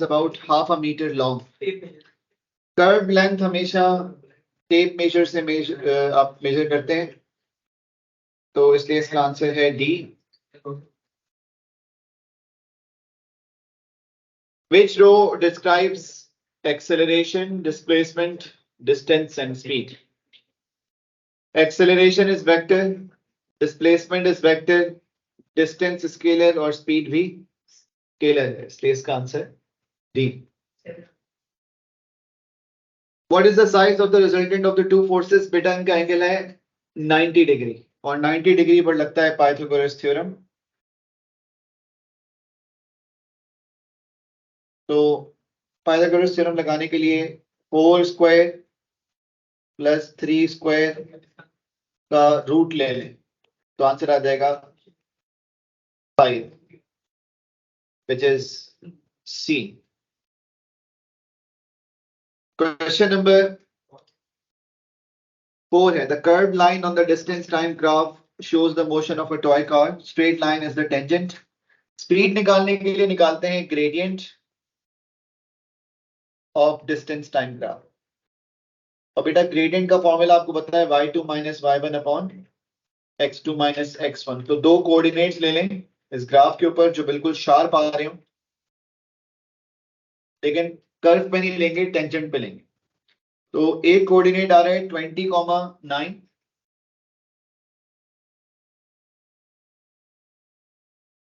is about half a meter long. Curved length हमेशा tape major से आप major करते हैं, तो इसलिए इसका आंसर है D. Which row describes acceleration, displacement, distance and speed? Acceleration is vector, displacement is vector, distance scalar और speed भी scalar है, इसलिए इसका answer D. What is the size of the resultant of the two forces? बेटा इनका angle है 90 degree और 90 degree पर लगता है पाइथागोरस थ्योरम. तो पाइथागोरस थ्योरम लगाने के लिए 4 स्क्वायर प्लस 3 स्क्वायर का रूट ले लें, तो आंसर आ जाएगा 5, which is C. Question number 4 है, the curved line on the distance time graph shows the motion of a toy car. Straight line is the tangent. Speed निकालने के लिए निकालते हैं gradient of distance time graph. और बेटा gradient का formula आपको पता है y2 minus y1 upon x2 minus x1. तो दो कोऑर्डिनेट्स ले लें इस ग्राफ के ऊपर जो बिल्कुल शार्प आ रहे हो, लेकिन कर्व पे नहीं लेंगे, टेंजेंट पे लेंगे. तो एक कोऑर्डिनेट आ रहा है 20,9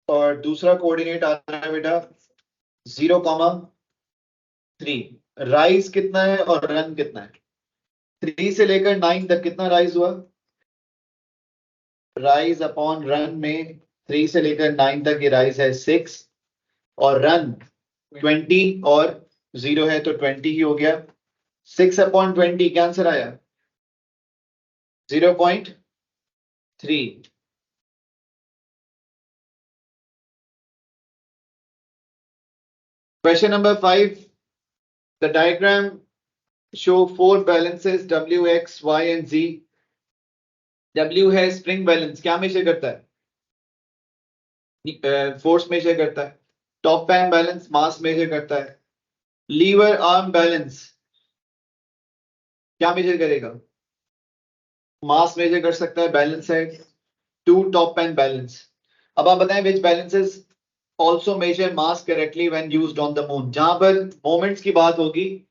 और दूसरा कोऑर्डिनेट आ रहा है बेटा 0,3. राइज कितना है और रन कितना है? 3 से लेकर 9 तक कितना राइज हुआ? राइज अपॉन रन में 3 से लेकर 9 तक ये राइज है 6 और रन 20 और 0 है तो 20 ही हो गया. 6 अपॉन 20 क्या आंसर आया? 0.3. Question number 5. The diagram show 4 balances W, X, Y and Z. W है स्प्रिंग बैलेंस, क्या मेजर करता है? फोर्स मेजर करता है. टॉप पैन बैलेंस मास मेजर करता है. लीवर आर्म बैलेंस क्या मेजर करेगा? मास मेजर कर सकता है, बैलेंस है. 2 टॉप पैन बैलेंस. अब आप बताएं which balances also measure mass correctly when used on the moon. जहां पर मोमेंट्स की बात होगी,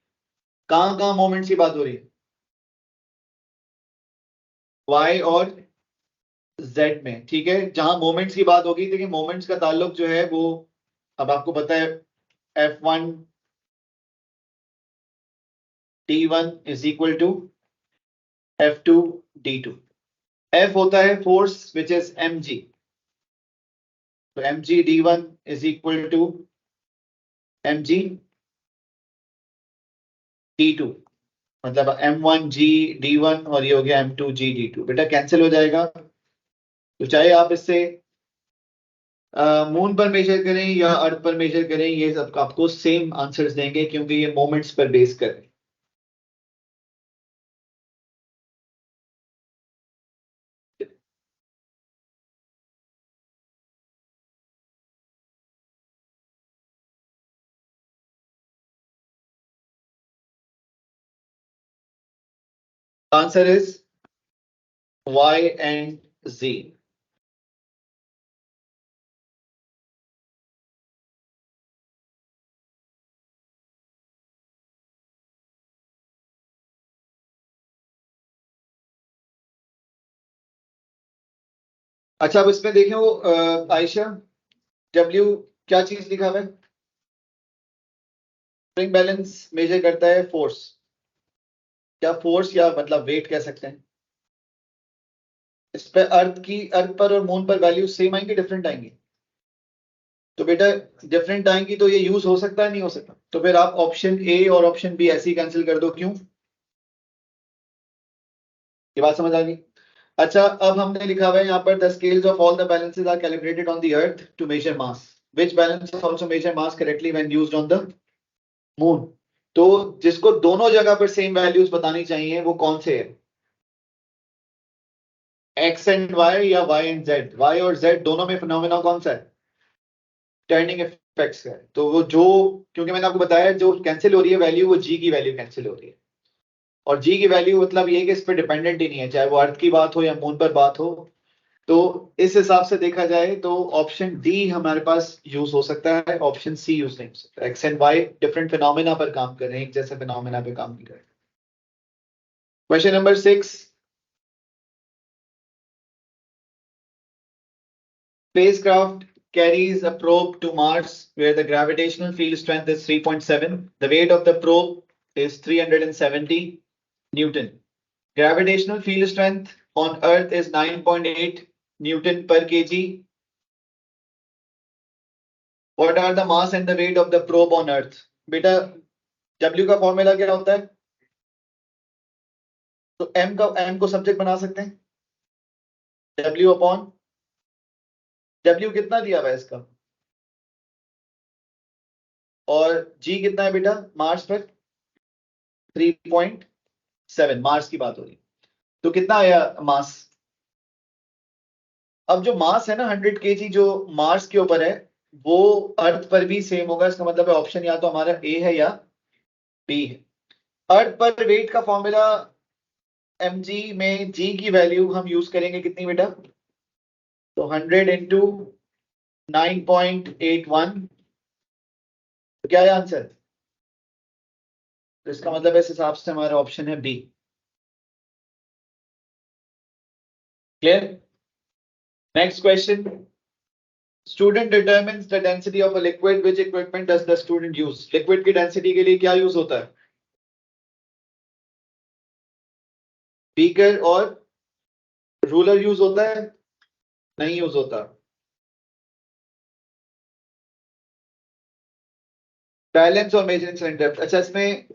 कहां मोमेंट्स की बात हो रही है? Y और Z में, ठीक है. जहां मोमेंट्स की बात होगी, देखिए मोमेंट्स का ताल्लुक जो है वो अब आपको पता है F1 T1 is equal to F2 D2. F होता है फोर्स which is mg, तो mg D1 is equal to mg D2, मतलब m1g D1 और ये हो गया m2g D2. बेटा कैंसिल हो जाएगा. तो चाहे आप इससे मून पर मेजर करें या अर्थ पर मेजर करें, ये सब आपको सेम आंसर्स देंगे क्योंकि ये मोमेंट्स पर बेस कर रहे हैं. Answer is Y and Z. अच्छा, अब इसमें देखें वो आयशा, W क्या चीज लिखा हुआ है? स्प्रिंग बैलेंस मेजर करता है फोर्स. क्या फोर्स या मतलब वेट कह सकते हैं. इस पे अर्थ पर और मून पर वैल्यू सेम आएंगी, डिफरेंट आएंगी? तो बेटा डिफरेंट आएंगी तो ये यूज हो सकता है, नहीं हो सकता? तो फिर आप ऑप्शन ए और ऑप्शन बी ऐसे ही कैंसिल कर दो. क्यों? ये बात समझ आ गई? अच्छा, अब हमने लिखा हुआ है यहाँ पर the scales of all the balances are calibrated on the earth to measure mass. Which balance also measure mass correctly when used on the moon. तो जिसको दोनों जगह पर सेम वैल्यूज बतानी चाहिए वो कौन से है? एक्स एंड वाई या वाई एंड जेड? वाई और जेड दोनों में फिनोमेना कौन सा है? टर्निंग इफेक्ट्स का है, तो वो जो, क्योंकि मैंने आपको बताया जो कैंसिल हो रही है वैल्यू, वो जी की वैल्यू कैंसिल हो रही है, और जी की वैल्यू मतलब ये है कि इस पर डिपेंडेंट ही नहीं है, चाहे वो अर्थ की बात हो या मून पर बात हो। तो इस हिसाब से देखा जाए तो ऑप्शन डी हमारे पास यूज हो सकता है, ऑप्शन सी यूज नहीं हो सकता। X and Y different phenomena पर काम कर रहे हैं, एक जैसे फिनोमेना पे काम नहीं कर रहे। Question number 6, spacecraft carries a probe to Mars where the gravitational field strength is 3.7. The weight of the probe is 370 Newton. Gravitational field strength on Earth is 9.8 Newton per kg. What are the mass and the weight of the probe on Earth? बेटा W का formula क्या होता है? तो M को subject बना सकते हैं, W अपॉन W कितना दिया हुआ है इसका, और G कितना है बेटा मार्स पर 3.7, मार्स की बात हो रही है, तो कितना आया मास। अब जो मास है ना 100 kg जो मार्स के ऊपर है, वो अर्थ पर भी सेम होगा, इसका मतलब है ऑप्शन या तो हमारा ए है या बी है। अर्थ पर वेट का फॉर्मूला mg में g की वैल्यू हम यूज करेंगे कितनी बेटा, तो 100 इंटू 9.81, तो क्या है आंसर, तो इसका मतलब इस हिसाब से हमारा ऑप्शन है B. Clear. Next question, student determines the density of a liquid, which equipment does the student use. Liquid की डेंसिटी के लिए क्या यूज होता है, बीकर और रूलर यूज होता है, नहीं यूज होता, बैलेंस और मेजरिंग सिलेंडर। अच्छा इसमें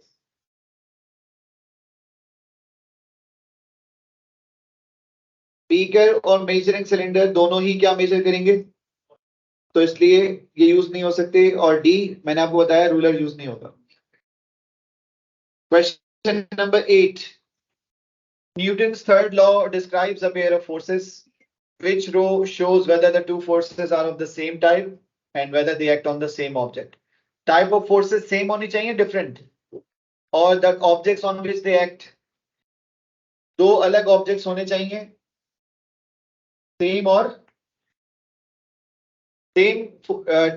बीकर और मेजरिंग सिलेंडर दोनों ही क्या मेजर करेंगे, तो इसलिए ये यूज नहीं हो सकते, और डी मैंने आपको बताया रूलर यूज नहीं होगा। Question number 8, Newton's third law describes a pair of forces. Which row shows whether the two forces are of the same type and whether they act on the same object? Type of forces same होनी चाहिए different, और the objects on which they act दो अलग objects होने चाहिए, same और same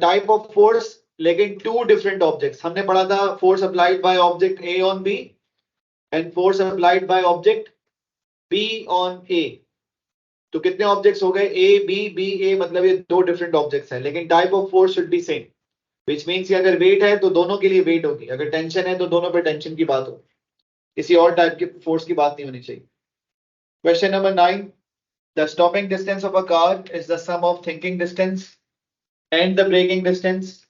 type of force लेकिन two different objects। हमने पढ़ा था force applied by object A on B and force applied by object B on A। तो कितने ऑब्जेक्ट्स हो गए, ए बी बी ए, मतलब ये दो डिफरेंट ऑब्जेक्ट्स हैं, लेकिन type of force should be same, which means कि अगर वेट है तो दोनों के लिए वेट होगी, अगर टेंशन है तो दोनों पे टेंशन की बात होगी, किसी और टाइप की फोर्स की बात नहीं होनी चाहिए। Question number 9, the stopping distance of a car is the sum of thinking distance and the braking distance.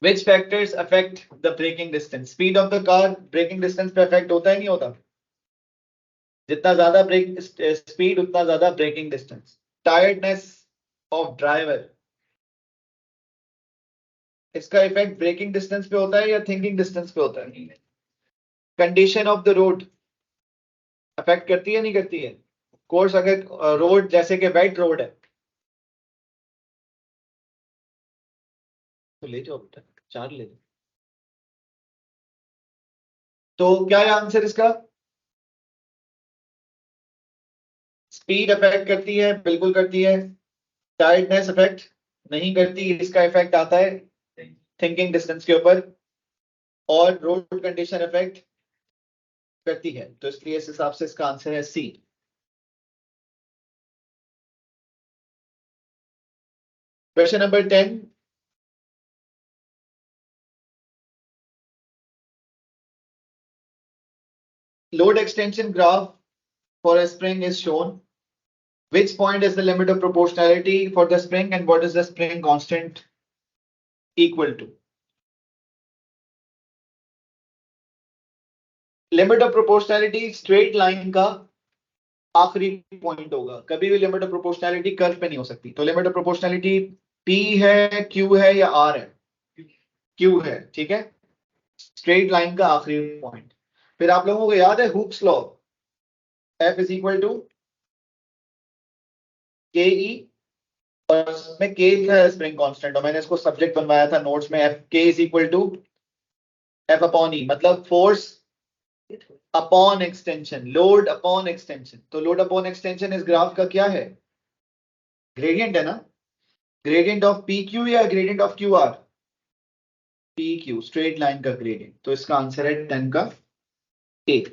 Which factors affect the braking distance? Speed of the car braking distance पे affect होता है नहीं होता, जितना ज्यादा break speed उतना ज्यादा braking distance. Tiredness of driver, इसका इफेक्ट ब्रेकिंग डिस्टेंस पे होता है या थिंकिंग डिस्टेंस पे होता है। Condition of the road affect करती है नहीं करती है, कोर्स अगर रोड जैसे कि वेट रोड है तो ले जाओ बेटा, 4 ले जाओ। तो क्या है आंसर इसका, स्पीड अफेक्ट करती है, बिल्कुल करती है। टायर्डनेस अफेक्ट नहीं करती, इसका इफेक्ट आता है थिंकिंग डिस्टेंस के ऊपर, और रोड कंडीशन अफेक्ट करती है, तो इसलिए इस हिसाब से इसका आंसर है C. Question number 10, load extension graph for a spring is shown. Which point is the limit of proportionality for the spring and what is the spring constant equal to? Limit of proportionality straight line का आखिरी point होगा, कभी भी limit of proportionality curve पे नहीं हो सकती। तो लिमिट ऑफ प्रोपोर्शनैलिटी P है, Q है या R है, Q है, ठीक है, स्ट्रेट लाइन का आखिरी पॉइंट। फिर आप लोगों को याद है Hooke's law, F is equal to KE और इसमें के था स्प्रिंग कांस्टेंट, और मैंने इसको सब्जेक्ट बनवाया था नोट्स में, F K is equal to F upon E, मतलब force upon extension, load upon extension. तो लोड अपॉन एक्सटेंशन इस ग्राफ का क्या है? ग्रेडियंट है ना, ग्रेडियंट ऑफ पी क्यू या gradient of Q R? P Q, straight line का ग्रेडियंट। तो इसका आंसर है 10 का ए।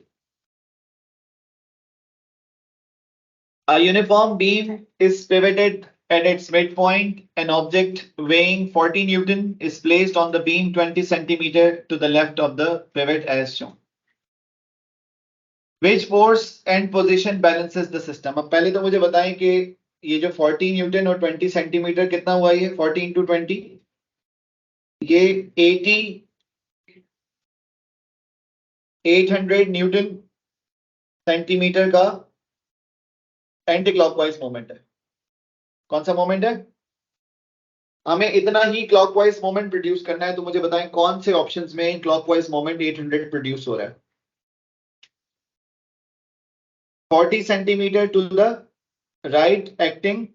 A uniform beam is pivoted at its midpoint. An object weighing 40 Newton is placed on the beam 20 centimeter to the left of the pivot as shown. Which force and position balances the system? अब पहले तो मुझे बताएं कि ये जो 40 Newton और 20 centimetre कितना हुआ, ये 40 इंटू 20, ये 800 न्यूटन सेंटीमीटर का एंटी क्लॉकवाइज मोमेंट है। कौन सा मोमेंट है? हमें इतना ही क्लॉकवाइज मोमेंट प्रोड्यूस करना है। तो मुझे बताएं कौन से ऑप्शंस में क्लॉकवाइज मोमेंट 800 प्रोड्यूस हो रहा है? 40 centimetre to the right acting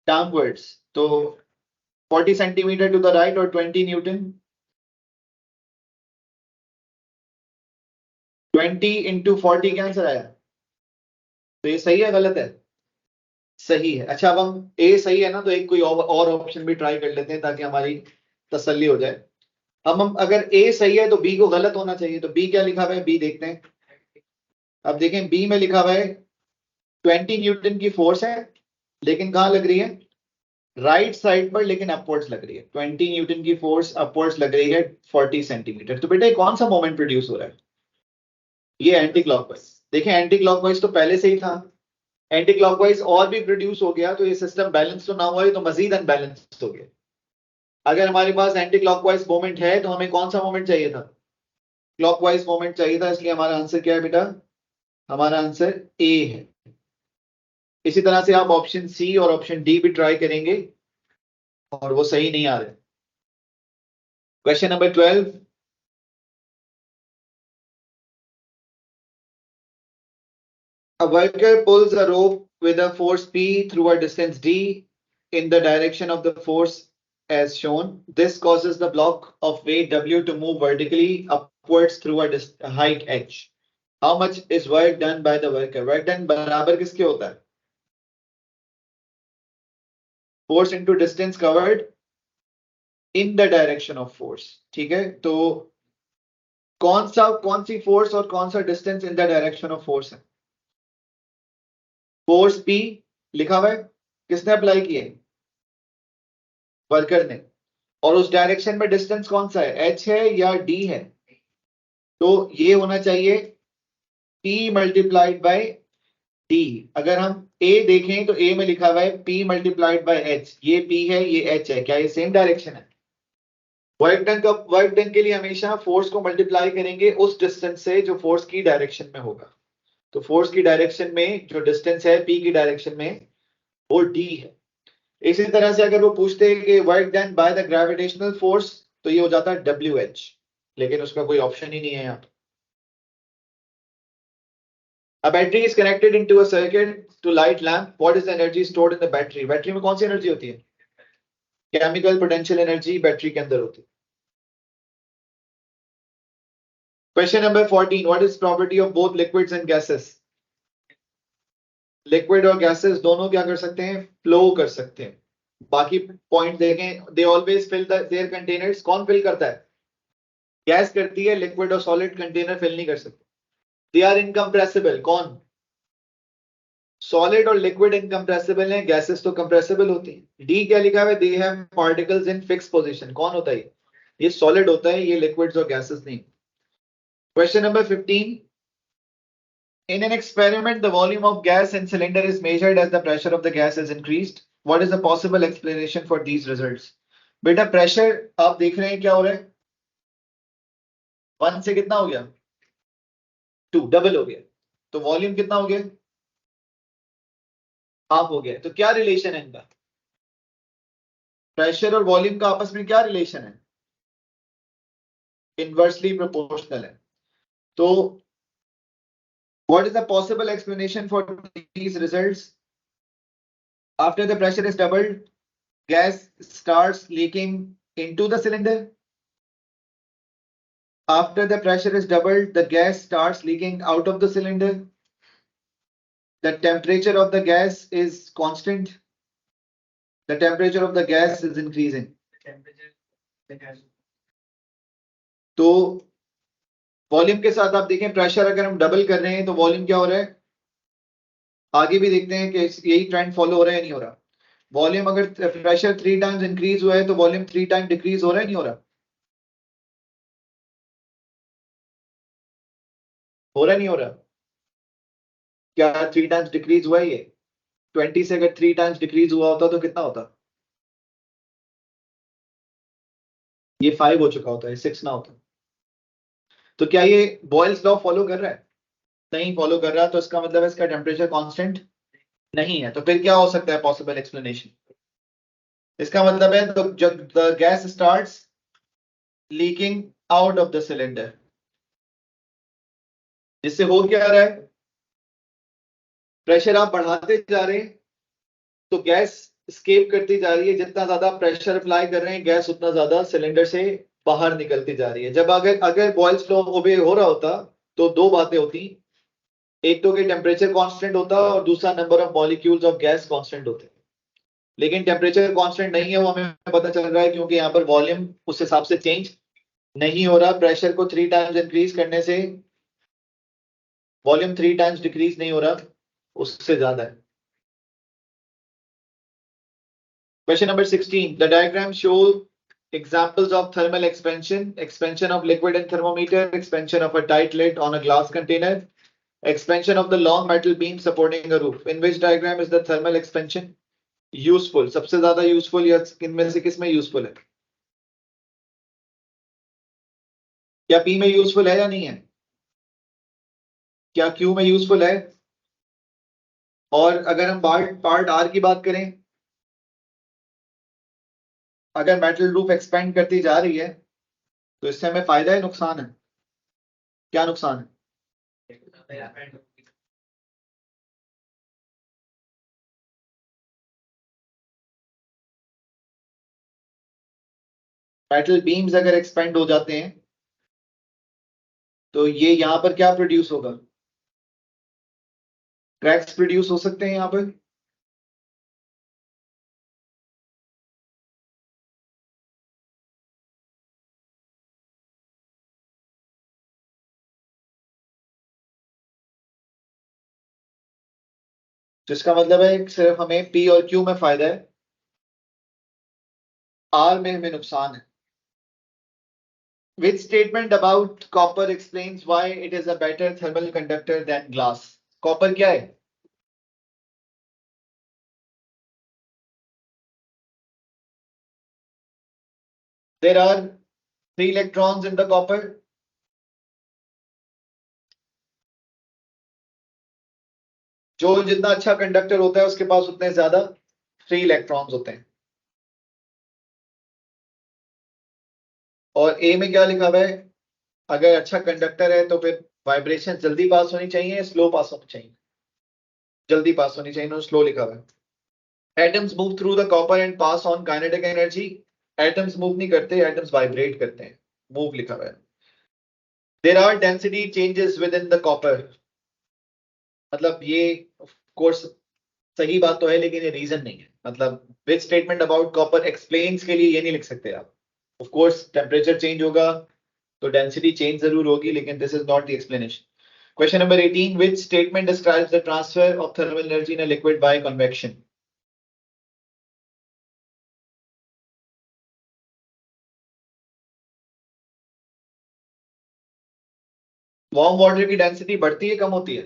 downwards, तो 40 सेंटीमीटर टू द राइट और 20 न्यूटन, 20 इंटू 40 क्या आंसर आया? तो ये सही है गलत है? सही है। अच्छा, अब हम ए सही है ना, तो एक कोई और ऑप्शन भी ट्राई कर लेते हैं ताकि हमारी तसल्ली हो जाए। हम अगर ए सही है तो बी को गलत होना चाहिए। तो बी क्या लिखा हुआ है, बी देखते हैं। अब देखें बी में लिखा हुआ है 20 न्यूटन की फोर्स है, लेकिन कहां लग रही है? राइट साइड पर, लेकिन अपवर्ड्स लग रही है। 20 न्यूटन की फोर्स अपवर्ड्स लग रही है 40 सेंटीमीटर। तो बेटा कौन सा मोमेंट प्रोड्यूस हो रहा है? ये एंटी क्लॉकवाइज। देखें एंटी क्लॉकवाइज तो पहले से ही था, एंटी क्लॉकवाइज और भी प्रोड्यूस हो गया तो ये सिस्टम बैलेंस तो ना हुआ, तो मजीद अनबैलेंस हो गया। अगर हमारे पास एंटी क्लॉकवाइज मोमेंट है तो हमें कौन सा मोमेंट चाहिए था? क्लॉकवाइज मोमेंट चाहिए था। इसलिए हमारा आंसर क्या है बेटा? हमारा आंसर ए है। इसी तरह से आप ऑप्शन सी और ऑप्शन डी भी ट्राई करेंगे और वो सही नहीं आ रहे। Question number 12, a worker pulls a rope with a force P through a distance D in the direction of the force as shown. This causes the block of weight W to move vertically upwards through a height H. How much is work done by the worker? Work done बराबर किसके होता है? Force into distance covered in the direction of force। ठीक है, तो कौन सी force और कौन सा distance in the direction of force है? फोर्स P लिखा हुआ है, किसने अप्लाई किए? वर्कर ने। और उस डायरेक्शन में डिस्टेंस कौन सा है, H है या D है? तो ये होना चाहिए P मल्टीप्लाइड बाय D। अगर हम A देखें तो A में लिखा हुआ है P मल्टीप्लाइड बाय H, ये P है ये H है, क्या ये सेम डायरेक्शन है? वर्क डन के लिए हमेशा फोर्स को मल्टीप्लाई करेंगे उस डिस्टेंस से जो फोर्स की डायरेक्शन में होगा। तो फोर्स की डायरेक्शन में जो डिस्टेंस है P की डायरेक्शन में, वो D है। इसी तरह से अगर वो पूछते हैं कि work done by the gravitational force, तो ये हो जाता है WH, लेकिन उसका कोई ऑप्शन ही नहीं है यहाँ। A battery is connected into a circuit to light lamp. What is the energy stored in the battery? Battery में कौन सी एनर्जी होती है? केमिकल पोटेंशियल एनर्जी बैटरी के अंदर होती है। Question number 14, what is property of both liquids and gases? Liquid और gases दोनों क्या कर सकते हैं? फ्लो कर सकते हैं। बाकी पॉइंट देखें, they always fill their containers. कौन फिल करता है? गैस करती है, लिक्विड और सॉलिड कंटेनर फिल नहीं कर सकते। They are incompressible. कौन? सॉलिड और लिक्विड इनकम्प्रेसिबल हैं, गैसेस तो कंप्रेसिबल होती हैं। डी क्या लिखा है? They have particles in fixed position. कौन होता है? ये सॉलिड होता है, ये लिक्विड्स और गैसेस नहीं। Question number 15, in an experiment the volume of gas in cylinder is measured as the pressure of the gas is increased. What is the possible explanation for these results? बेटा pressure आप देख रहे हैं क्या हो रहा है, 1 से कितना हो गया, 2, डबल हो गया। तो वॉल्यूम कितना हो गया, हाफ हो गया। तो क्या रिलेशन है इनका? प्रेशर और वॉल्यूम का आपस में क्या रिलेशन है? इनवर्सली प्रोपोर्शनल है। तो what is the possible explanation for these results? After the pressure is doubled, gas starts leaking into the cylinder. After the pressure is doubled, the gas starts leaking out of the cylinder. The temperature of the gas is constant. The temperature of the gas is increasing. तो volume के साथ आप देखें pressure अगर हम double कर रहे हैं तो वॉल्यूम क्या हो रहा है? आगे भी देखते हैं कि यही ट्रेंड फॉलो हो रहा है नहीं हो रहा. वॉल्यूम अगर प्रेशर 3 टाइम्स इंक्रीज हुआ है तो वॉल्यूम 3 टाइम डिक्रीज हो रहा है नहीं हो रहा? हो रहा नहीं हो रहा? क्या 3 टाइम्स डिक्रीज हुआ है ये? 20 से अगर 3 टाइम्स डिक्रीज हुआ होता तो कितना होता? ये 5 हो चुका होता है, 6 ना होता. तो क्या ये बॉयल्स लॉ फॉलो कर रहा है? नहीं फॉलो कर रहा, तो इसका मतलब है इसका टेम्परेचर कांस्टेंट नहीं है. तो फिर क्या हो सकता है पॉसिबल एक्सप्लेनेशन? इसका मतलब है तो जब the gas starts leaking out of the cylinder, जिससे हो क्या रहा है? प्रेशर आप बढ़ाते जा रहे हैं तो गैस स्केप करती जा रही है. जितना ज्यादा प्रेशर अप्लाई कर रहे हैं गैस उतना ज्यादा सिलेंडर से बाहर निकलती जा रही है. जब अगर बॉयल्स लॉ ओबे हो रहा होता तो दो बातें होती. एक तो कि टेम्परेचर कांस्टेंट होता और दूसरा number of molecules of gas constant होते. लेकिन टेम्परेचर कांस्टेंट नहीं है, वो हमें पता चल रहा है क्योंकि यहाँ पर वॉल्यूम उस हिसाब से चेंज नहीं हो रहा. प्रेशर को 3 टाइम्स इंक्रीज करने से वॉल्यूम 3 टाइम्स डिक्रीज नहीं हो रहा, उससे ज्यादा है. Question number 16. The diagram show examples of thermal expansion, expansion of liquid in thermometer, expansion of a tight lid on a glass container, expansion of the long metal beam supporting a roof. In which diagram is the thermal expansion useful? सबसे ज्यादा useful या इनमें से किसमें useful है? क्या P में useful है या नहीं है? क्या Q में useful है? और अगर हम पार्ट R की बात करें, अगर मेटल रूफ एक्सपेंड करती जा रही है तो इससे हमें फायदा है नुकसान है? क्या नुकसान है? मेटल बीम्स अगर एक्सपेंड हो जाते हैं तो ये यहां पर क्या प्रोड्यूस होगा? क्रैक्स प्रोड्यूस हो सकते हैं यहां पर. जिसका मतलब है सिर्फ हमें पी और क्यू में फायदा है, आर में हमें नुकसान है. Which statement about copper explains why it is a better thermal conductor than glass? Copper क्या है? There are 3 electrons in the copper. जो जितना अच्छा कंडक्टर होता है उसके पास उतने ज्यादा 3 इलेक्ट्रॉन्स होते हैं. और ए में क्या लिखा हुआ है? अगर अच्छा कंडक्टर है तो फिर वाइब्रेशन जल्दी पास होनी चाहिए, स्लो पास होनी चाहिए? जल्दी पास होनी चाहिए, स्लो लिखा हुआ है. Atoms move through the copper and pass on kinetic energy. Atoms move नहीं करते, atoms vibrate करते हैं. Move लिखा हुआ है. There are density changes within the copper. मतलब ये of course सही बात तो है लेकिन ये रीजन नहीं है. मतलब which statement about copper explains के लिए ये नहीं लिख सकते आप. Of course टेम्परेचर चेंज होगा तो डेंसिटी चेंज जरूर होगी, लेकिन this is not the explanation. Question number 18. Which statement describes the transfer of thermal energy in a liquid by convection? Warm water की डेंसिटी बढ़ती है कम होती है?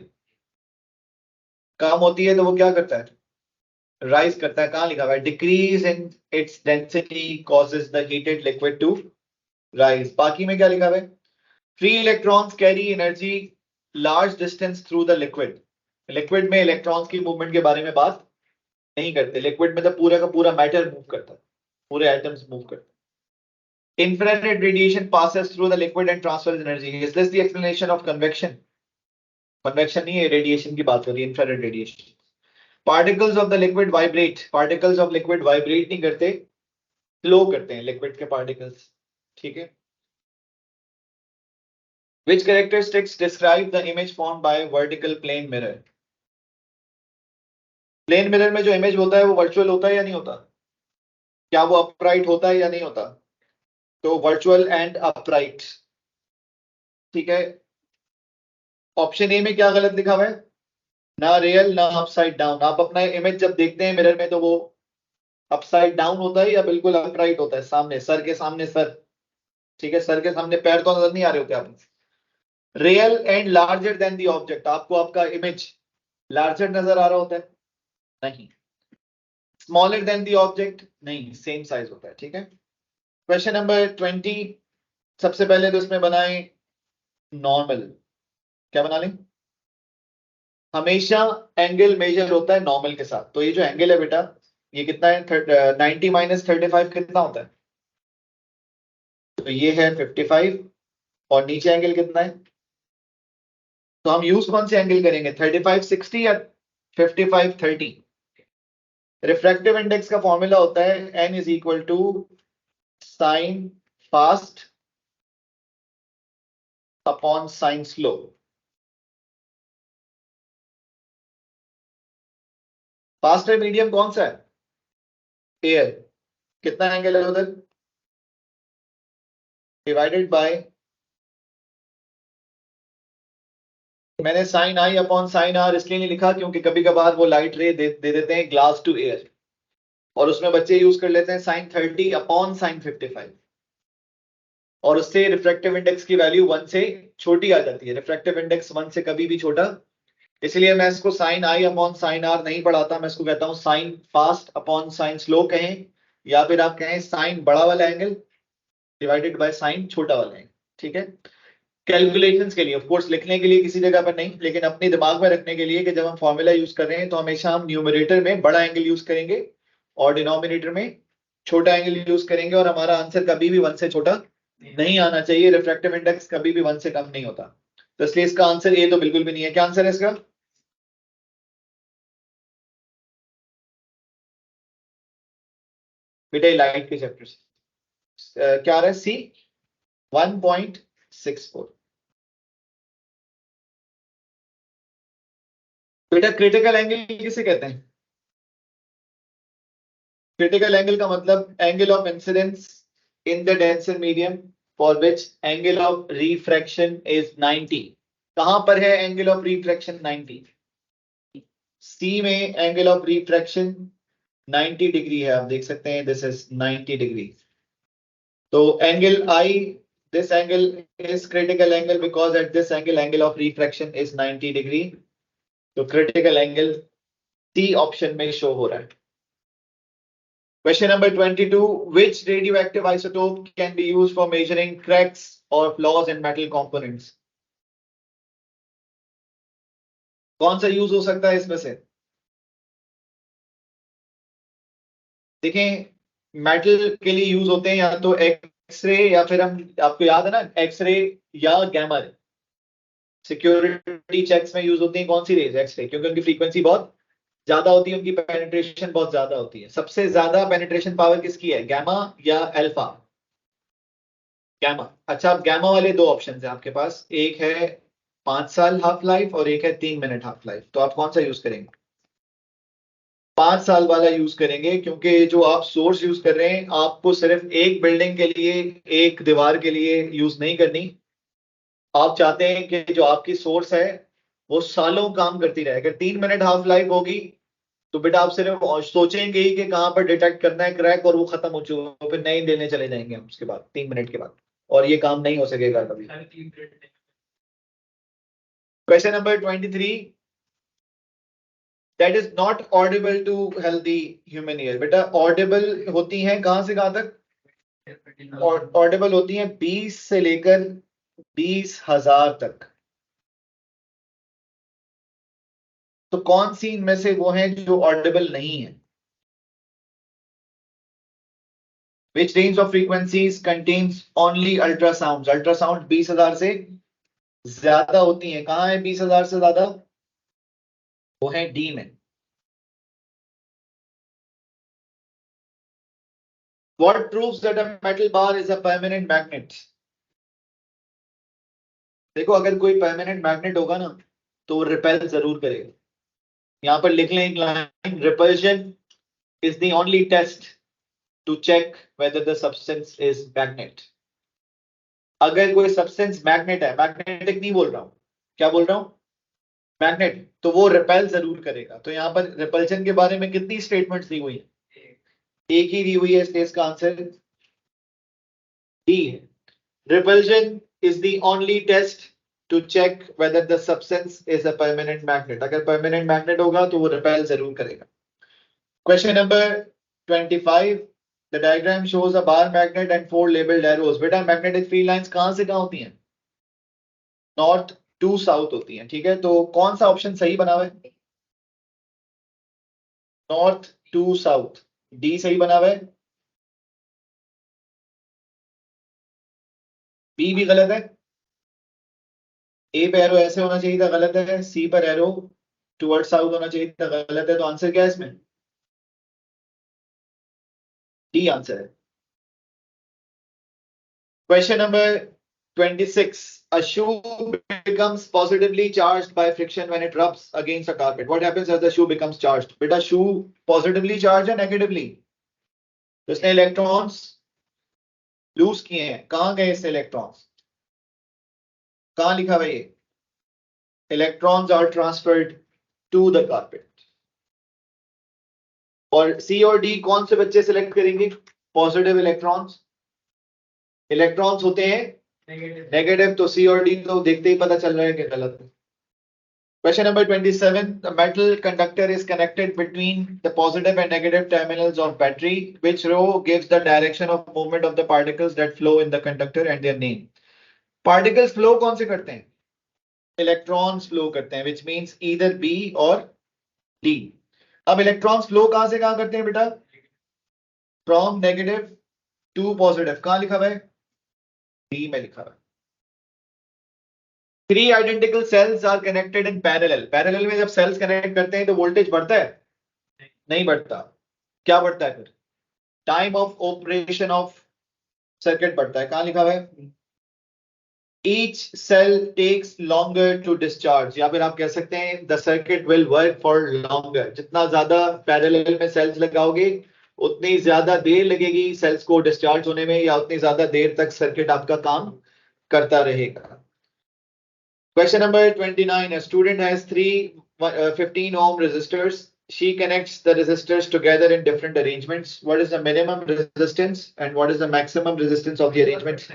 कम होती है तो वो क्या करता है? राइज करता है. कहां लिखा हुआ है? Decrease in its density causes the heated liquid to rise. बाकी में क्या लिखा हुआ है? Free electrons carry energy large distance through the liquid. Liquid में इलेक्ट्रॉन्स की मूवमेंट के बारे में बात नहीं करते. लिक्विड में तो पूरा का पूरा मैटर मूव करता है, पूरे एटम्स मूव करते हैं. Infrared radiation passes through the liquid and transfers energy. Is this the explanation of convection? Convection नहीं है, रेडिएशन की बात हो रही है, infrared radiation. Particles of the liquid vibrate, particles of liquid vibrate नहीं करते, फ्लो करते हैं लिक्विड के पार्टिकल्स, ठीक है। Which characteristics describe the image formed by vertical plane mirror? Plane mirror में जो इमेज होता है वो वर्चुअल होता है या नहीं होता? क्या वो अपराइट होता है या नहीं होता? तो वर्चुअल एंड अपराइट, ठीक है। ऑप्शन ए में क्या गलत लिखा हुआ है? ना रियल ना अपसाइड डाउन। आप अपना इमेज जब देखते हैं मिरर में तो वो अपसाइड डाउन होता है या बिल्कुल अपराइट होता है, सामने सर के सामने सर, ठीक है, सर के सामने पैर तो नजर नहीं आ रहे होते आप। Real and larger than the object, आपको आपका इमेज लार्जर नजर आ रहा होता है? नहीं। Smaller than the object? नहीं, सेम साइज होता है, ठीक है। क्वेश्चन नंबर 20, सबसे पहले तो इसमें बनाए नॉर्मल। क्या बना लें? हमेशा एंगल मेजर होता है नॉर्मल के साथ, तो ये जो एंगल है बेटा ये कितना है? 90 माइनस 35 कितना होता है? तो ये है 55, और नीचे एंगल कितना है? तो हम यूज कौन से एंगल करेंगे, 35 60 या 55 30? रिफ्रैक्टिव इंडेक्स का फॉर्मूला होता है n is equal to sine fast upon sine slow. Fast है मीडियम कौन सा है? एयर। कितना एंगल है उधर? डिवाइडेड बाय, मैंने sine I upon sine R इसलिए नहीं लिखा क्योंकि कभी कभार वो लाइट रे दे देते हैं ग्लास टू एयर, और उसमें बच्चे यूज कर लेते हैं साइन 30 अपॉन साइन 55, और उससे रिफ्रैक्टिव इंडेक्स की वैल्यू 1 से छोटी आ जाती है। रिफ्रैक्टिव इंडेक्स 1 से कभी भी छोटा, इसलिए मैं इसको sine I upon sine R नहीं पढ़ाता, मैं इसको कहता हूं sine fast upon sine slow कहें, या फिर आप कहें साइन बड़ा वाला एंगल डिवाइडेड बाय साइन छोटा वाला एंगल, ठीक है। कैलकुलेशंस के लिए, ऑफ कोर्स लिखने के लिए किसी जगह पर नहीं, लेकिन अपने दिमाग में रखने के लिए कि जब हम फॉर्मूला यूज कर रहे हैं तो हमेशा हम न्यूमरेटर में बड़ा एंगल यूज करेंगे और डिनोमिनेटर में छोटा एंगल यूज करेंगे, और हमारा आंसर कभी भी 1 से छोटा नहीं आना चाहिए। रिफ्रैक्टिव इंडेक्स कभी भी 1 से कम नहीं होता, तो इसलिए इसका आंसर ये तो बिल्कुल भी नहीं है। क्या आंसर है इसका? बेटा लाइट के चैप्टर से क्या आ रहा है? सी 1.64। बेटा क्रिटिकल एंगल किसे कहते हैं? क्रिटिकल एंगल का मतलब angle of incidence in the denser medium for which angle of refraction is 90। कहां पर है एंगल ऑफ रिफ्रैक्शन 90? सी में एंगल ऑफ रिफ्रैक्शन 90 डिग्री है, आप देख सकते हैं, दिस इज 90 डिग्री। तो angle I, this angle is critical angle because at this angle of refraction is 90 degree, तो critical angle C ऑप्शन में शो हो रहा है। Question number 22, which radioactive isotope can be used for measuring cracks or flaws in metal components? कौन सा use हो सकता है इसमें से? देखें, मेटल के लिए यूज होते हैं या तो एक्सरे, या फिर हम, आपको याद है ना एक्सरे या गैमा रे। सिक्योरिटी चेक्स में यूज होती है कौन सी रेज? एक्सरे, क्योंकि उनकी फ्रीक्वेंसी बहुत ज्यादा होती है, उनकी पेनिट्रेशन बहुत ज्यादा होती है। सबसे ज्यादा पेनिट्रेशन पावर किसकी है, गैमा या अल्फा? गैमा। अच्छा, अब गैमा वाले दो ऑप्शन है आपके पास, एक है 5 साल हाफ लाइफ और एक है 3 मिनट हाफ लाइफ, तो आप कौन सा यूज करेंगे? 5 साल वाला यूज करेंगे, क्योंकि जो आप सोर्स यूज कर रहे हैं आपको सिर्फ एक बिल्डिंग के लिए, एक दीवार के लिए यूज नहीं करनी। आप चाहते हैं कि जो आपकी सोर्स है वो सालों काम करती रहे। अगर 3 मिनट हाफ लाइफ होगी तो बेटा आप सिर्फ सोचेंगे ही कि कहां पर डिटेक्ट करना है क्रैक, और वो खत्म हो चुका, फिर नई देने चले जाएंगे हम उसके बाद 3 मिनट के बाद, और ये काम नहीं हो सकेगा कभी। Question number 23, that is not audible to healthy human ear. बेटा ऑडिबल होती हैं कहां से कहां तक? ऑडिबल होती हैं 20 से लेकर 20,000 तक। तो कौन सी इनमें से वो है जो ऑडिबल नहीं है? Which range of frequencies contains only ultrasounds? Ultrasound 20,000 से ज्यादा होती है। कहां है 20,000 से ज्यादा? वो है डी में। What proves that a metal bar is a permanent magnet? देखो अगर कोई परमानेंट मैग्नेट होगा ना तो वो रिपेल जरूर करेगा. यहां पर लिख लें एक line, repulsion is the only test to check whether the substance is magnet. अगर कोई सब्सटेंस मैग्नेट है, मैग्नेटिक नहीं बोल रहा हूं, क्या बोल रहा हूं, मैग्नेट, तो वो रिपेल जरूर करेगा. तो यहां पर रिपल्शन के बारे में कितनी स्टेटमेंट्स दी हुई है? एक ही दी हुई है, इसलिए इसका आंसर डी है. Repulsion is the only test to check whether the substance is a permanent magnet. अगर permanent magnet होगा तो वो repel जरूर करेगा. Question number 25. The diagram shows a bar magnet and 4 labeled arrows. बेटा magnetic field lines कहां से कहां होती हैं? North to south होती हैं. ठीक है, तो कौन सा ऑप्शन सही बना हुआ है? North to south. D सही बना हुआ है. B भी गलत है. ए पे एरो ऐसे होना चाहिए था, गलत है. सी पर एरो टुवर्ड साउथ होना चाहिए था, गलत है. तो आंसर क्या है इसमें? डी आंसर है. Question number 26. A shoe becomes positively charged by friction when it rubs against a carpet. What happens as the shoe becomes charged? बेटा shoe positively charged है negatively? तो इसने इलेक्ट्रॉन्स लूज किए हैं. कहां गए इससे इलेक्ट्रॉन्स? कहां लिखा हुआ ये? Electrons are transferred to the carpet. और सी और डी कौन से बच्चे सिलेक्ट करेंगे? Positive electrons. इलेक्ट्रॉन्स होते हैं नेगेटिव, तो सी और डी तो देखते ही पता चल रहा है कि गलत है. Question number 27. The metal conductor is connected between the positive and negative terminals of battery. Which row gives the direction of movement of the particles that flow in the conductor and their name? Particles flow कौन से करते हैं? Electrons flow करते हैं, which means either B or D. अब electrons flow कहां से कहां करते हैं बेटा? From negative to positive. कहां लिखा हुआ है? D में लिखा हुआ है. Three identical cells are connected in parallel. Parallel में जब cells connect करते हैं तो voltage बढ़ता है? नहीं बढ़ता. क्या बढ़ता है फिर? Time of operation of circuit बढ़ता है. कहां लिखा हुआ है? Each cell takes longer to discharge. या फिर आप कह सकते हैं the circuit will work for longer. जितना ज्यादा parallel में cells लगाओगे उतनी ज्यादा देर लगेगी cells को discharge होने में, या उतनी ज्यादा देर तक circuit आपका काम करता रहेगा. Question number 29. A student has three 15 ohm resistors. She connects the resistors together in different arrangements. What is the minimum resistance and what is the maximum resistance of the arrangement?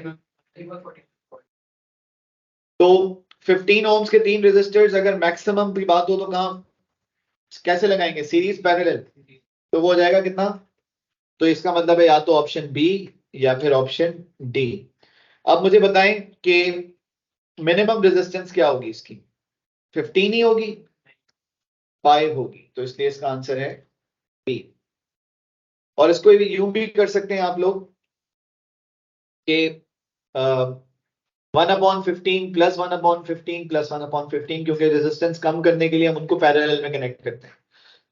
तो 15 ohms के 3 resistors अगर maximum की बात हो तो कहां कैसे लगाएंगे? Series parallel. तो वो हो जाएगा कितना? तो इसका मतलब है या तो ऑप्शन बी या फिर ऑप्शन डी. अब मुझे बताएं कि मिनिमम रेजिस्टेंस क्या होगी इसकी? 15 ही होगी? 5 होगी. तो इसलिए इसका आंसर है बी. और इसको यूं भी कर सकते हैं आप लोग कि 1/15 प्लस 1/15 प्लस 1/15, क्योंकि रेजिस्टेंस कम करने के लिए हम उनको पैरेलल में कनेक्ट करते हैं.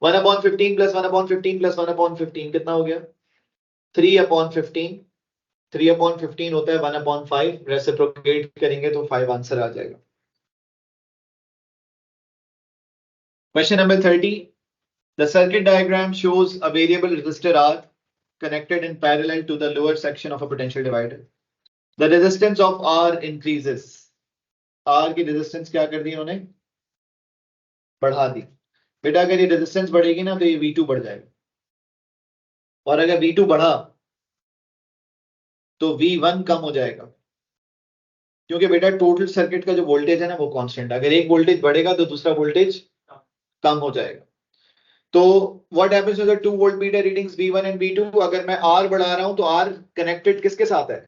1/15 प्लस 1/15 प्लस 1/15 कितना हो गया? 3/15. 3/15 होता है 1/5. रेसिप्रोकेट करेंगे तो 5 आंसर आ जाएगा. Question number 30. The circuit diagram shows a variable resistor R connected in parallel to the lower section of a potential divider. The resistance of R increases. R की resistance क्या कर दी इन्होंने? बढ़ा दी. बेटा अगर ये resistance बढ़ेगी ना तो ये V2 बढ़ जाएगा. और अगर V2 बढ़ा तो V1 कम हो जाएगा, क्योंकि बेटा टोटल सर्किट का जो वोल्टेज है ना वो कांस्टेंट है. अगर एक वोल्टेज बढ़ेगा तो दूसरा वोल्टेज कम हो जाएगा. तो what happens to the 2 voltmeter readings V1 and V2? अगर मैं R बढ़ा रहा हूं तो R कनेक्टेड किसके साथ है?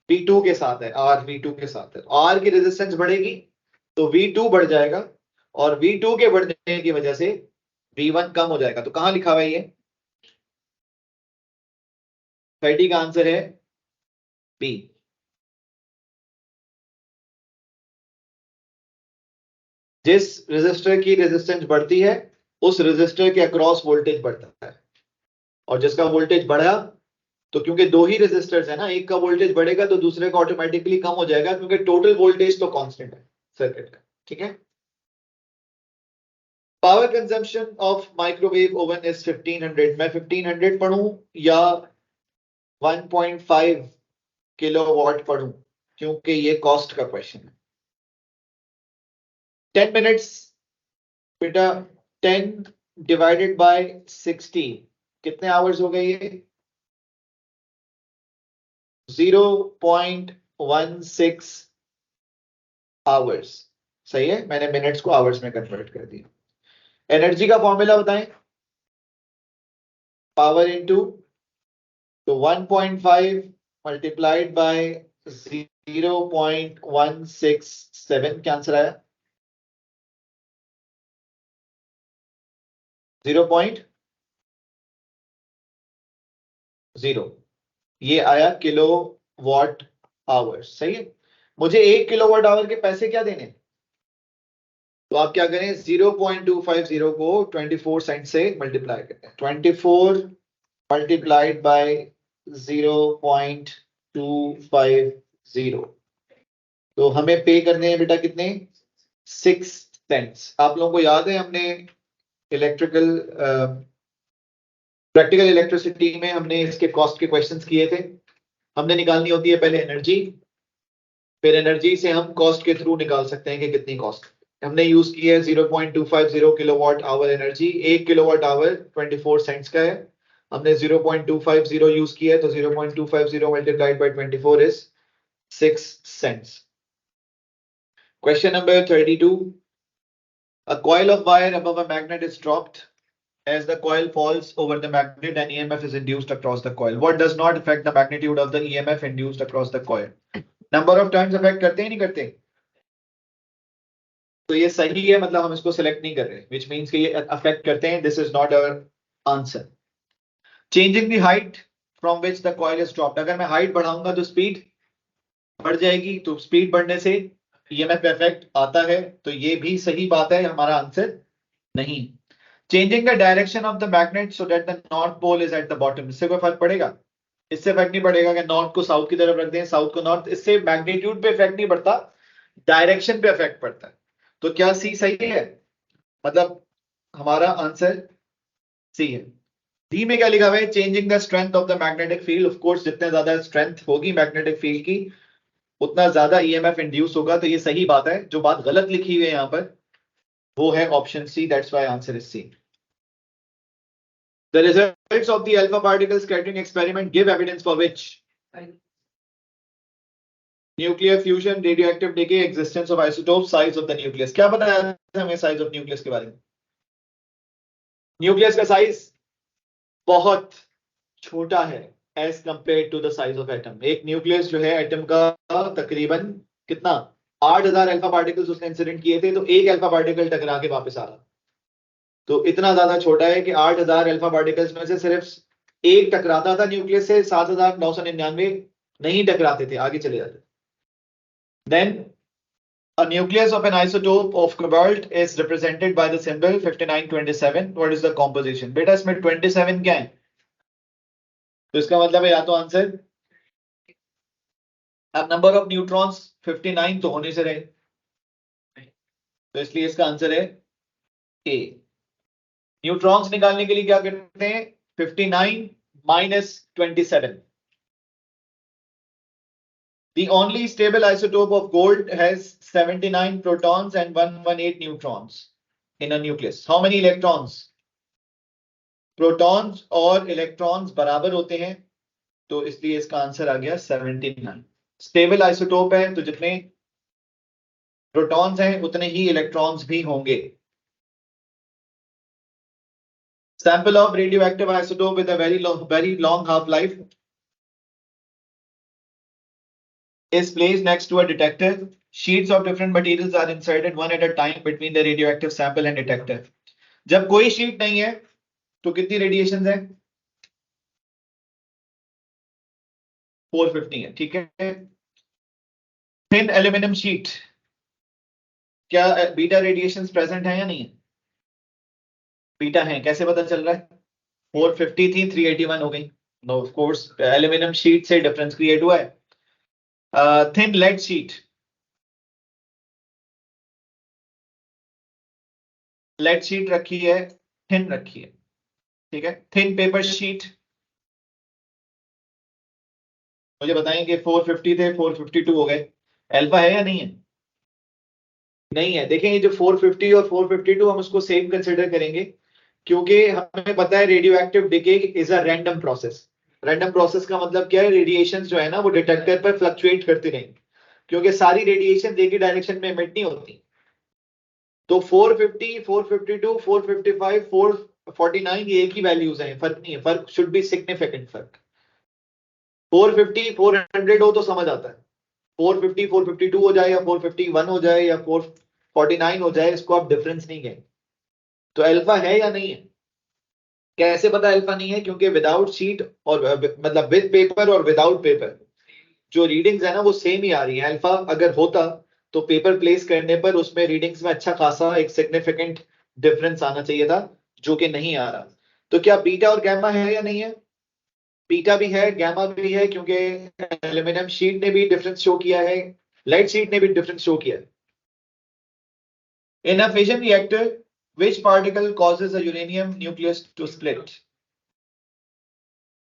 V2 के साथ है. R V2 के साथ है. R की रेजिस्टेंस बढ़ेगी तो V2 बढ़ जाएगा, और V2 के बढ़ने की वजह से V1 कम हो जाएगा. तो कहां लिखा हुआ है ये? 30 का आंसर है बी. जिस रेजिस्टर की रेजिस्टेंस बढ़ती है उस रेजिस्टर के अक्रॉस वोल्टेज बढ़ता है, और जिसका वोल्टेज बढ़ा तो क्योंकि दो ही रेजिस्टर्स है ना, एक का वोल्टेज बढ़ेगा तो दूसरे का ऑटोमेटिकली कम हो जाएगा, क्योंकि टोटल वोल्टेज तो कांस्टेंट है सर्किट का, ठीक है। Power consumption of microwave oven is 1500। मैं 1500 पढ़ूं या 1.5 किलोवाट पढ़ूं, क्योंकि ये कॉस्ट का क्वेश्चन है। 10 मिनट्स बेटा, 10 डिवाइडेड बाय 60 कितने आवर्स हो गए ये? 0.16 आवर्स। सही है, मैंने मिनट्स को आवर्स में कन्वर्ट कर दिया। एनर्जी का फॉर्मूला बताएं, पावर इनटू, तो 1.5 मल्टीप्लाइड बाय 0.167 क्या आंसर आया? 0.0, ये आया किलो वॉट आवर। सही है। मुझे 1 किलोवाट आवर के पैसे क्या देने, तो आप क्या करें, 0.250 को 24 सेंट से मल्टीप्लाई करते हैं। 24 मल्टीप्लाइड बाय 0.250, तो हमें पे करने हैं बेटा कितने, 6 सेंट्स। आप लोगों को याद है हमने इलेक्ट्रिकल प्रैक्टिकल इलेक्ट्रिसिटी में हमने इसके कॉस्ट के क्वेश्चंस किए थे। हमने निकालनी होती है पहले एनर्जी, फिर एनर्जी से हम कॉस्ट के थ्रू निकाल सकते हैं कि कितनी कॉस्ट। हमने यूज की है 0.250 किलोवाट आवर एनर्जी। 1 किलोवाट आवर 24 सेंट्स का है, हमने 0.250 यूज किया है, तो 0.250 multiplied by 24 is 6 cents. Question number 32, a coil of wire above a magnet is dropped. As the coil falls over the magnet, an EMF is induced across the coil. What does not affect the magnitude of the EMF induced across the coil? Number of turns affect करते हैं नहीं करते? तो ये सही है, मतलब हम इसको सिलेक्ट नहीं कर रहे, which means कि ये अफेक्ट करते हैं। This is not our answer. Changing the height from which the coil is dropped. अगर मैं हाइट बढ़ाऊंगा तो स्पीड बढ़ जाएगी, तो स्पीड बढ़ने से EMF इफेक्ट आता है, तो ये भी सही बात है, हमारा आंसर नहीं। Changing the direction of the magnet so that the north pole is at the bottom. इससे कोई फर्क पड़ेगा? इससे फर्क नहीं पड़ेगा कि नॉर्थ को साउथ की तरफ रख दें, साउथ को नॉर्थ। इससे मैग्नीट्यूड पे इफेक्ट नहीं पड़ता, डायरेक्शन पे इफेक्ट पड़ता है। तो क्या सी सही है? मतलब हमारा आंसर सी है। डी में क्या लिखा हुआ है? Changing the strength of the magnetic field. Of course जितने ज्यादा स्ट्रेंथ होगी मैग्नेटिक फील्ड की, उतना ज्यादा ईएमएफ इंड्यूस होगा। तो ये सही बात है। जो बात गलत लिखी हुई है यहां पर वो है option C, that's why answer is C. The results of the alpha particle scattering experiment give evidence for which? Nuclear fusion, radioactive decay, existence of isotopes, size of the nucleus. क्या बताया हमें साइज ऑफ न्यूक्लियस के बारे में? Nucleus का size बहुत छोटा है as compared to the size of atom. एक न्यूक्लियस जो है एटम का तकरीबन कितना, 8000 अल्फा पार्टिकल्स उसने इंसिडेंट किए थे, तो एक अल्फा पार्टिकल टकरा के वापस आ रहा, तो इतना ज्यादा छोटा है कि 8000 अल्फा पार्टिकल्स में से सिर्फ एक टकराता था न्यूक्लियस से, 7999 नहीं टकराते थे, आगे चले जाते। Then a nucleus of an isotope of cobalt is represented by the symbol 5927. What is the composition? बेटा इसमें 27 क्या है? तो इसका मतलब है या तो आंसर, अब नंबर ऑफ न्यूट्रॉन्स 59 तो होने से रहे, तो इसलिए इसका आंसर है ए। न्यूट्रॉन्स निकालने के लिए क्या करते हैं? 59 minus 27. The only stable isotope of gold has 79 protons and 118 neutrons in a nucleus. How many electrons? Protons और electrons बराबर होते हैं, तो इसलिए इसका आंसर आ गया 79। स्टेबल आइसोटोप है तो जितने प्रोटॉन्स हैं उतने ही इलेक्ट्रॉन्स भी होंगे। Sample of radioactive isotope with a very long half-life is placed next to a detector. Sheets of different materials are inserted one at a time between the radioactive sample and detector. जब कोई sheet नहीं है तो कितनी radiation है? 450 है, ठीक है। थिन एल्यूमिनियम शीट, क्या बीटा रेडिएशन प्रेजेंट है या नहीं है? बीटा है, कैसे पता चल रहा है? 450 थी 381 हो गई, no of course aluminium sheet से डिफरेंस क्रिएट हुआ है. Thin lead sheet, lead sheet रखी है, थिन रखी है, ठीक है. थिन पेपर शीट, मुझे बताएंगे 450 थे 452 हो गए, अल्फा है या नहीं है? नहीं है. देखें ये जो 450 और 452 हम उसको सेम कंसिडर करेंगे, क्योंकि हमें पता है radio active decay is a random process. Random process का मतलब क्या है? रेडिएशन जो है ना वो डिटेक्टर पर फ्लक्चुएट करती रहेंगे, क्योंकि सारी रेडिएशन एक ही डायरेक्शन में एमिट नहीं होती. तो 450, 452, 455, 449 ये एक ही वैल्यूज हैं, फर्क नहीं है. फर्क शुड बी सिग्निफिकेंट फर्क. 450 400 हो तो समझ आता है. 450 452 हो जाए या 451 हो जाए या 449 हो जाए, इसको आप डिफरेंस नहीं कहेंगे. तो अल्फा है या नहीं है? कैसे पता अल्फा नहीं है? क्योंकि विदाउट शीट और मतलब विद पेपर और विदाउट पेपर जो रीडिंग्स है ना वो सेम ही आ रही है. अल्फा अगर होता तो पेपर प्लेस करने पर उसमें रीडिंग्स में अच्छा खासा एक सिग्निफिकेंट डिफरेंस आना चाहिए था, जो कि नहीं आ रहा. तो क्या बीटा और गैमा है या नहीं है? बीटा भी है, गैमा भी है, क्योंकि एल्यूमिनियम शीट ने भी डिफरेंस शो किया है, लाइट शीट ने भी डिफरेंस शो किया है. In a fission reactor, which particle causes a uranium nucleus to split?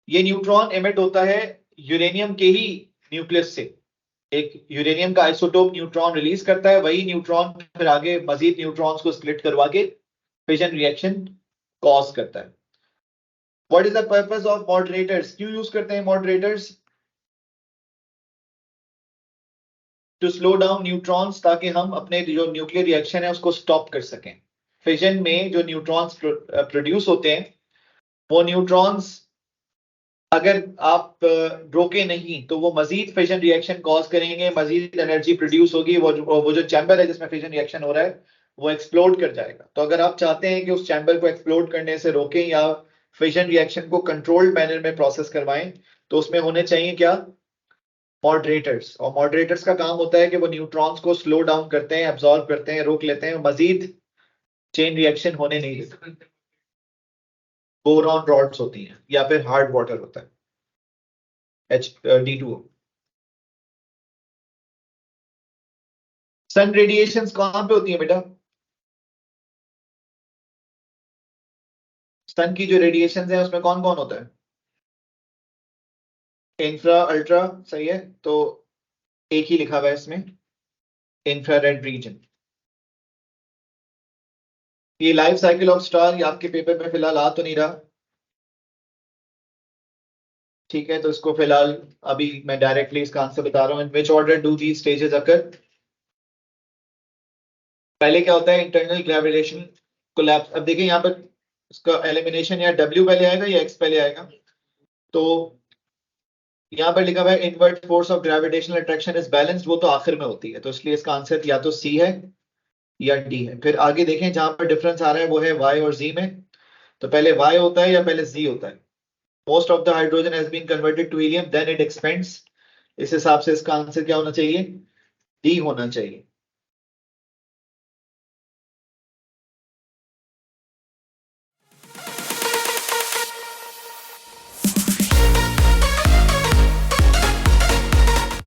ये न्यूट्रॉन एमिट होता है यूरेनियम के ही न्यूक्लियस से. एक यूरेनियम का आइसोटोप न्यूट्रॉन रिलीज करता है, वही न्यूट्रॉन फिर आगे मजीद न्यूट्रॉन्स को स्प्लिट करवा के फिशन रिएक्शन कॉज करता है. What is the purpose of moderators? क्यों यूज करते हैं moderators? To slow down neutrons, ताकि हम अपने जो न्यूक्लियर रिएक्शन है उसको स्टॉप कर सकें. फिशन में जो न्यूट्रॉन्स प्रोड्यूस होते हैं वो न्यूट्रॉन्स अगर आप रोके नहीं तो वो मजीद फिशन रिएक्शन कॉज करेंगे, मजीद एनर्जी प्रोड्यूस होगी, वो जो चैम्बर है जिसमें फिशन रिएक्शन हो रहा है वो एक्सप्लोड कर जाएगा. तो अगर आप चाहते हैं कि उस चैम्बर को एक्सप्लोड करने से रोकें या फिशन रिएक्शन को कंट्रोल्ड मैनर में प्रोसेस करवाएं, तो उसमें होने चाहिए क्या? मॉडरेटर्स. और मॉडरेटर्स का काम होता है कि वो न्यूट्रॉन्स को स्लो डाउन करते हैं, एब्जॉर्ब करते हैं, रोक लेते हैं, मजीद चेन रिएक्शन होने नहीं देते. बोरॉन रॉड्स होती हैं या फिर हार्ड वाटर होता है H2O. सन रेडिएशन कहां पे होती है बेटा? सन की जो रेडिएशन है उसमें कौन कौन होता है? इंफ्रा अल्ट्रा, सही है. तो एक ही लिखा हुआ है इसमें, इंफ्रारेड रीजन. ये लाइफ साइकिल ऑफ स्टार ये आपके पेपर में फिलहाल आ तो नहीं रहा, ठीक है. तो इसको फिलहाल अभी मैं डायरेक्टली इसका आंसर बता रहा हूँ. In which order do these stages occur? पहले क्या होता है? Internal gravitational collapse. अब देखिए यहाँ पर इसका एलिमिनेशन या W पहले आएगा या X पहले आएगा. तो यहाँ पर लिखा हुआ है inward force of gravitational attraction is balanced, वो तो आखिर में होती है. तो इसलिए इसका आंसर या तो C है या D है. फिर आगे देखें जहां पर डिफरेंस आ रहा है वो है Y और Z में. तो पहले Y होता है या पहले Z होता है? Most of the hydrogen has been converted to helium then it expands. इस हिसाब से इसका आंसर क्या होना चाहिए? D होना चाहिए.